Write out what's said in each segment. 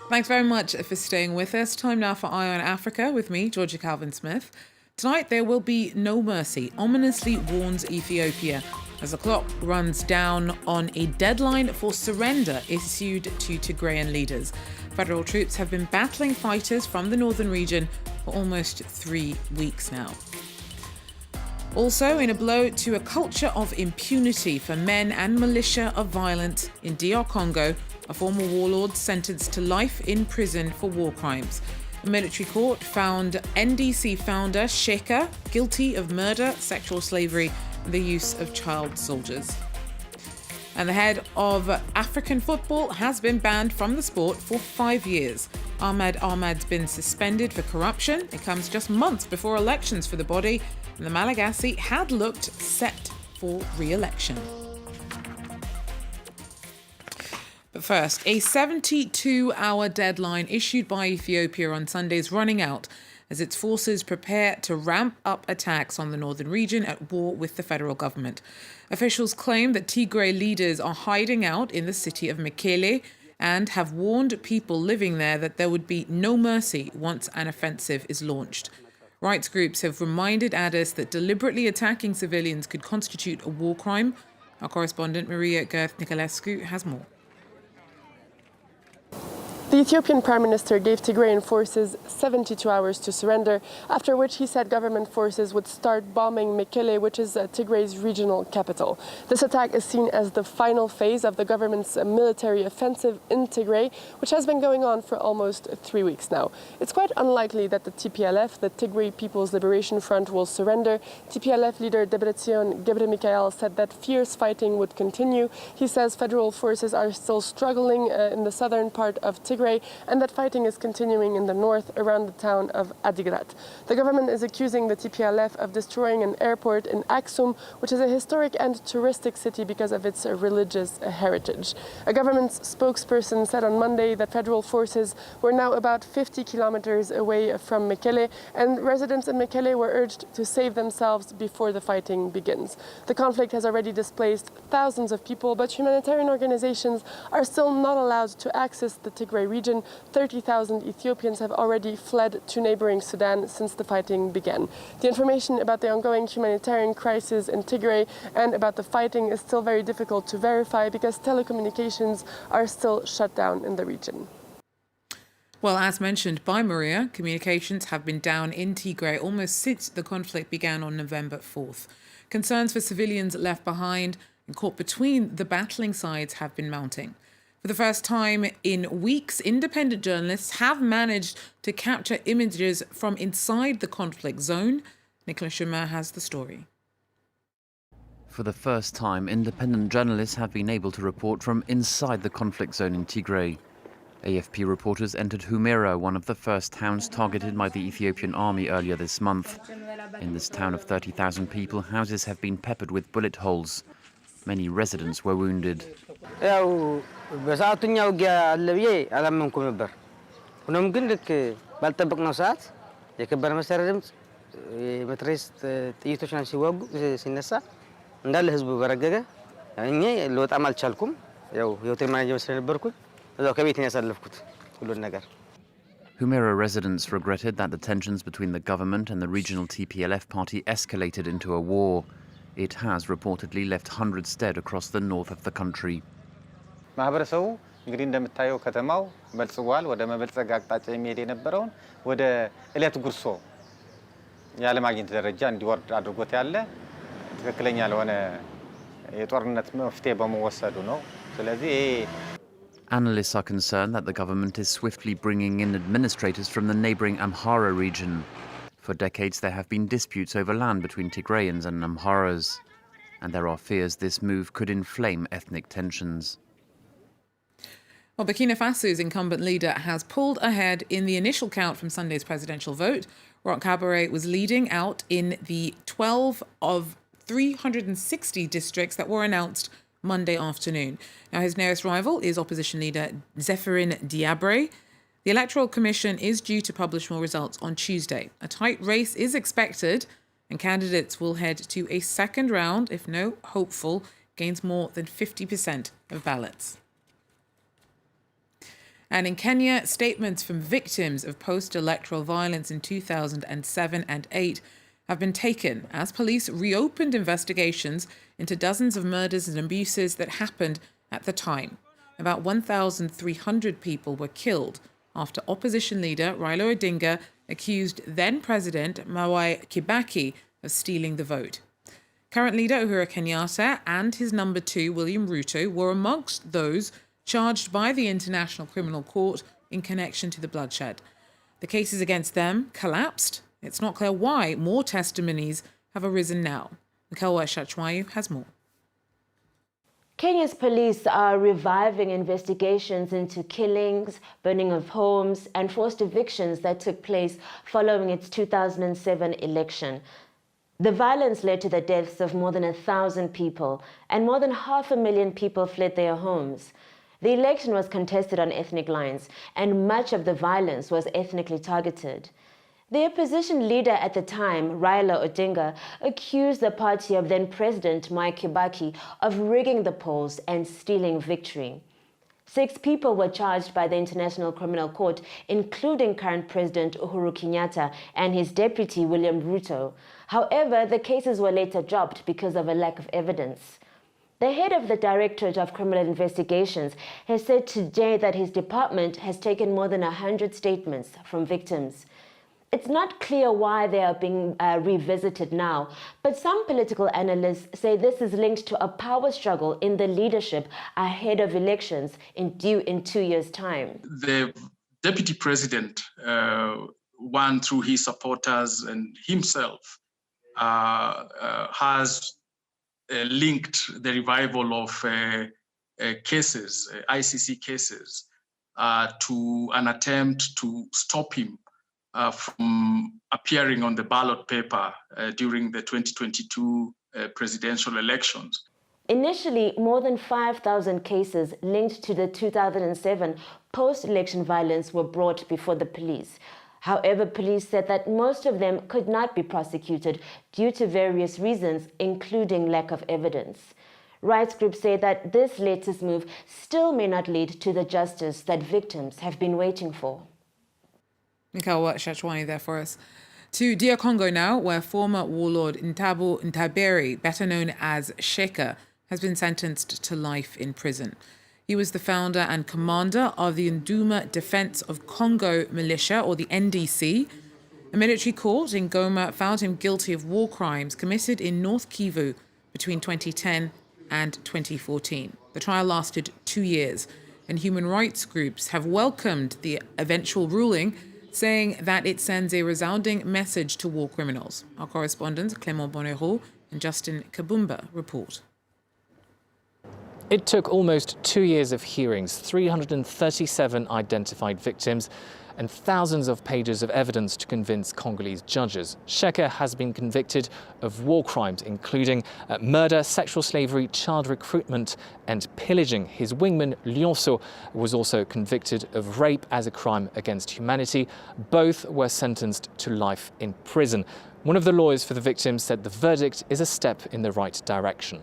Thanks very much for staying with us. Time now for Eye on Africa with me, Georgia Calvin-Smith. Tonight, there will be no mercy, ominously warns Ethiopia, as the clock runs down on a deadline for surrender issued to Tigrayan leaders. Federal troops have been battling fighters from the northern region for almost 3 weeks now. Also, in a blow to a culture of impunity for men and militia of violence in DR Congo, a former warlord sentenced to life in prison for war crimes. A military court found NDC founder Sheka guilty of murder, sexual slavery, and the use of child soldiers. And the head of African football has been banned from the sport for 5 years. Ahmad Ahmad's been suspended for corruption. It comes just months before elections for the body, and the Malagasy had looked set for re-election. But first, a 72-hour deadline issued by Ethiopia on Sunday is running out as its forces prepare to ramp up attacks on the northern region at war with the federal government. Officials claim that Tigray leaders are hiding out in the city of Mekele and have warned people living there that there would be no mercy once an offensive is launched. Rights groups have reminded Addis that deliberately attacking civilians could constitute a war crime. Our correspondent Maria Gerth-Nicolescu has more. The Ethiopian Prime Minister gave Tigrayan forces 72 hours to surrender, after which he said government forces would start bombing Mekele, which is Tigray's regional capital. This attack is seen as the final phase of the government's military offensive in Tigray, which has been going on for almost 3 weeks now. It's quite unlikely that the TPLF, the Tigray People's Liberation Front, will surrender. TPLF leader Debretsion Gebremichael said that fierce fighting would continue. He says federal forces are still struggling in the southern part of Tigray, and that fighting is continuing in the north around the town of Adigrat. The government is accusing the TPLF of destroying an airport in Aksum, which is a historic and touristic city because of its religious heritage. A government spokesperson said on Monday that federal forces were now about 50 kilometers away from Mekele, and residents in Mekele were urged to save themselves before the fighting begins. The conflict has already displaced thousands of people, but humanitarian organizations are still not allowed to access the Tigray region. 30,000 Ethiopians have already fled to neighboring Sudan since the fighting began. The information about the ongoing humanitarian crisis in Tigray and about the fighting is still very difficult to verify because telecommunications are still shut down in the region. Well, as mentioned by Maria, communications have been down in Tigray almost since the conflict began on November 4th. Concerns for civilians left behind and caught between the battling sides have been mounting. For the first time in weeks, independent journalists have managed to capture images from inside the conflict zone. Nicolas Humera has the story. For the first time, independent journalists have been able to report from inside the conflict zone in Tigray. AFP reporters entered Humera, one of the first towns targeted by the Ethiopian army earlier this month. In this town of 30,000 people, houses have been peppered with bullet holes. Many residents were wounded. በሰዓቱኛ ውጊያ አለ ብዬ አላመንኩም ነበር። ሆኖም ግን ልክ ባልጠበቅነው ሰዓት የከበረ መሳሪያ ድምፅ የመትረየስ ጥይቶችን ሲዋጉ ሲነሳ እንዳለ ህዝቡ በረገገ እኔ ልወጣም አልቻልኩም። ያው የሆቴል ማኔጀር ስለነበርኩኝ እዛው ከቤት ነው ያሳለፍኩት ሁሉን ነገር። Humera residents regretted that the tensions between the government and the regional TPLF party escalated into a war. It has reportedly left hundreds dead across the north of the country. ማህበረሰቡ እንግዲህ እንደምታየው ከተማው በልጽጓል። ወደ መበልጸግ አቅጣጫ የሚሄድ የነበረውን ወደ እለት ጉርሶ ያለ ማግኘት ደረጃ እንዲወርድ አድርጎት ያለ ትክክለኛ ለሆነ የጦርነት መፍትሄ በመወሰዱ ነው። ስለዚህ Analysts are concerned that the government is swiftly bringing in administrators from the neighboring Amhara region. For decades, there have been disputes over land between Tigrayans and Amharas, and there are fears this move could inflame ethnic tensions. Well, Burkina Faso's incumbent leader has pulled ahead in the initial count from Sunday's presidential vote. Roch Kabore was leading out in the 12 of 360 districts that were announced Monday afternoon. Now, his nearest rival is opposition leader Zephirin Diabre. The Electoral Commission is due to publish more results on Tuesday. A tight race is expected, and candidates will head to a second round if no hopeful gains more than 50% of ballots. And in Kenya, statements from victims of post-electoral violence in 2007 and 8 have been taken as police reopened investigations into dozens of murders and abuses that happened at the time. About 1,300 people were killed after opposition leader Raila Odinga accused then-President Mwai Kibaki of stealing the vote. Current leader Uhuru Kenyatta and his number 2, William Ruto, were amongst those charged by the International Criminal Court in connection to the bloodshed. The cases against them collapsed. It's not clear why more testimonies have arisen now. Mkelwa Shachwayu has more. Kenya's police are reviving investigations into killings, burning of homes, and forced evictions that took place following its 2007 election. The violence led to the deaths of more than 1,000 people, and more than 500,000 people fled their homes. The election was contested on ethnic lines, and much of the violence was ethnically targeted. The opposition leader at the time, Raila Odinga, accused the party of then-President Mwai Kibaki of rigging the polls and stealing victory. 6 people were charged by the International Criminal Court, including current President Uhuru Kenyatta and his deputy William Ruto. However, the cases were later dropped because of a lack of evidence. The head of the Directorate of Criminal Investigations has said today that his department has taken more than 100 statements from victims. It's not clear why they are being revisited now, but some political analysts say this is linked to a power struggle in the leadership ahead of elections due in 2 years' time. The deputy president, one through his supporters and himself, has linked the revival of cases, ICC cases, to an attempt to stop him from appearing on the ballot paper during the 2022 presidential elections. Initially, more than 5,000 cases linked to the 2007 post-election violence were brought before the police. However, police said that most of them could not be prosecuted due to various reasons, including lack of evidence. Rights groups say that this latest move still may not lead to the justice that victims have been waiting for. Mkelwa Shachwani there for us. To DR Congo now, where former warlord Ntabo Ntaberi, better known as Sheka, has been sentenced to life in prison. He was the founder and commander of the Nduma Defense of Congo militia, or the NDC. A military court in Goma found him guilty of war crimes committed in North Kivu between 2010 and 2014. The trial lasted 2 years, and human rights groups have welcomed the eventual ruling, saying that it sends a resounding message to war criminals. Our correspondents Clément Bonnereau and Justin Kabumba report. It took almost 2 years of hearings, 337 identified victims, and thousands of pages of evidence to convince Congolese judges. Sheka has been convicted of war crimes, including murder, sexual slavery, child recruitment, and pillaging. His wingman, Lyonceau, was also convicted of rape as a crime against humanity. Both were sentenced to life in prison. One of the lawyers for the victims said the verdict is a step in the right direction.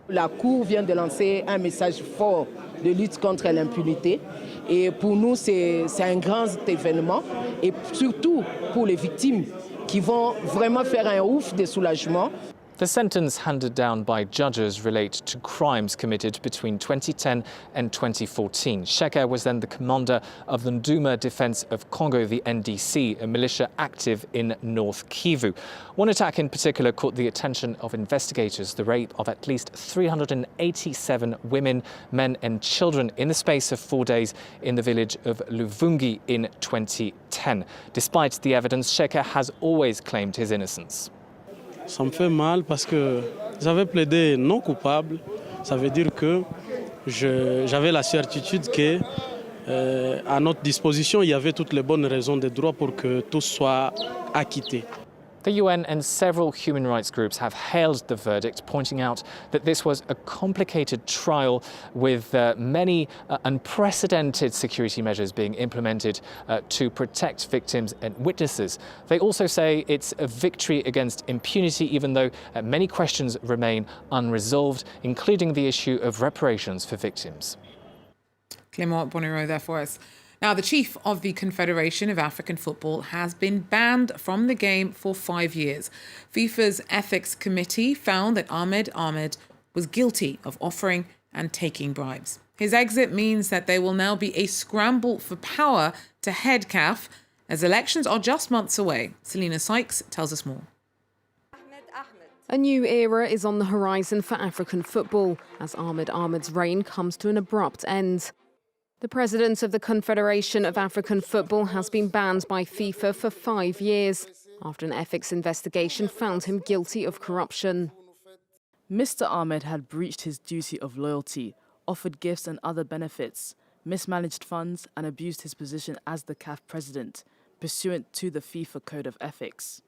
La Cour vient de lancer un message fort de lutte contre l'impunité. Et pour nous, c'est un grand événement. Et surtout pour les victimes qui vont vraiment faire un ouf de soulagement. The sentence handed down by judges relate to crimes committed between 2010 and 2014. Sheka was then the commander of the Nduma Defense of Congo, the NDC, a militia active in North Kivu. One attack in particular caught the attention of investigators, the rape of at least 387 women, men and children in the space of 4 days in the village of Luvungi in 2010. Despite the evidence, Sheka has always claimed his innocence. Ça me fait mal parce que j'avais plaidé non coupable. Ça veut dire que j'avais la certitude que à notre disposition, il y avait toutes les bonnes raisons de droit pour que tous soient acquittés. The UN and several human rights groups have hailed the verdict, pointing out that this was a complicated trial with many unprecedented security measures being implemented to protect victims and witnesses. They also say it's a victory against impunity, even though many questions remain unresolved, including the issue of reparations for victims. Clément Bonnereau there for us. Now, the chief of the Confederation of African Football has been banned from the game for 5 years. FIFA's ethics committee found that Ahmad Ahmad was guilty of offering and taking bribes. His exit means that there will now be a scramble for power to head CAF, as elections are just months away. Selena Sykes tells us more. A new era is on the horizon for African football as Ahmad Ahmad's reign comes to an abrupt end. The president of the Confederation of African Football has been banned by FIFA for 5 years after an ethics investigation found him guilty of corruption. Mr. Ahmed had breached his duty of loyalty, offered gifts and other benefits, mismanaged funds and abused his position as the CAF president, pursuant to the FIFA Code of Ethics.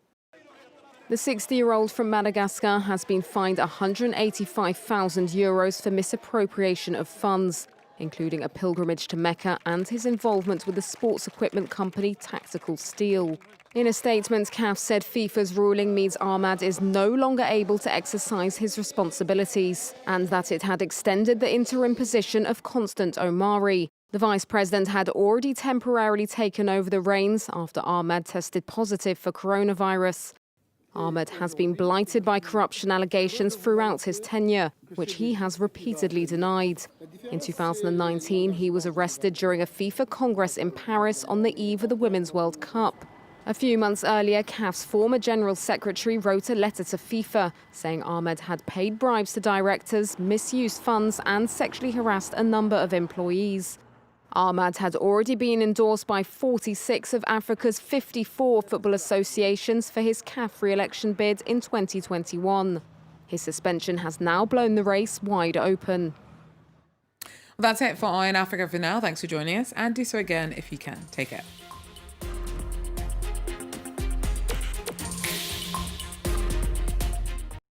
The 60-year-old from Madagascar has been fined €185,000 for misappropriation of funds, including a pilgrimage to Mecca and his involvement with the sports equipment company Tactical Steel. In a statement, CAF said FIFA's ruling means Ahmad is no longer able to exercise his responsibilities and that it had extended the interim position of Constant Omari. The vice president had already temporarily taken over the reins after Ahmad tested positive for coronavirus. Ahmad has been blighted by corruption allegations throughout his tenure, which he has repeatedly denied. In 2019, he was arrested during a FIFA Congress in Paris on the eve of the Women's World Cup. A few months earlier, CAF's former General Secretary wrote a letter to FIFA saying Ahmad had paid bribes to directors, misused funds and sexually harassed a number of employees. Ahmad had already been endorsed by 46 of Africa's 54 football associations for his CAF re-election bid in 2021. His suspension has now blown the race wide open. Well, that's it for Eye on Africa for now. Thanks for joining us, and do so again if you can. Take care.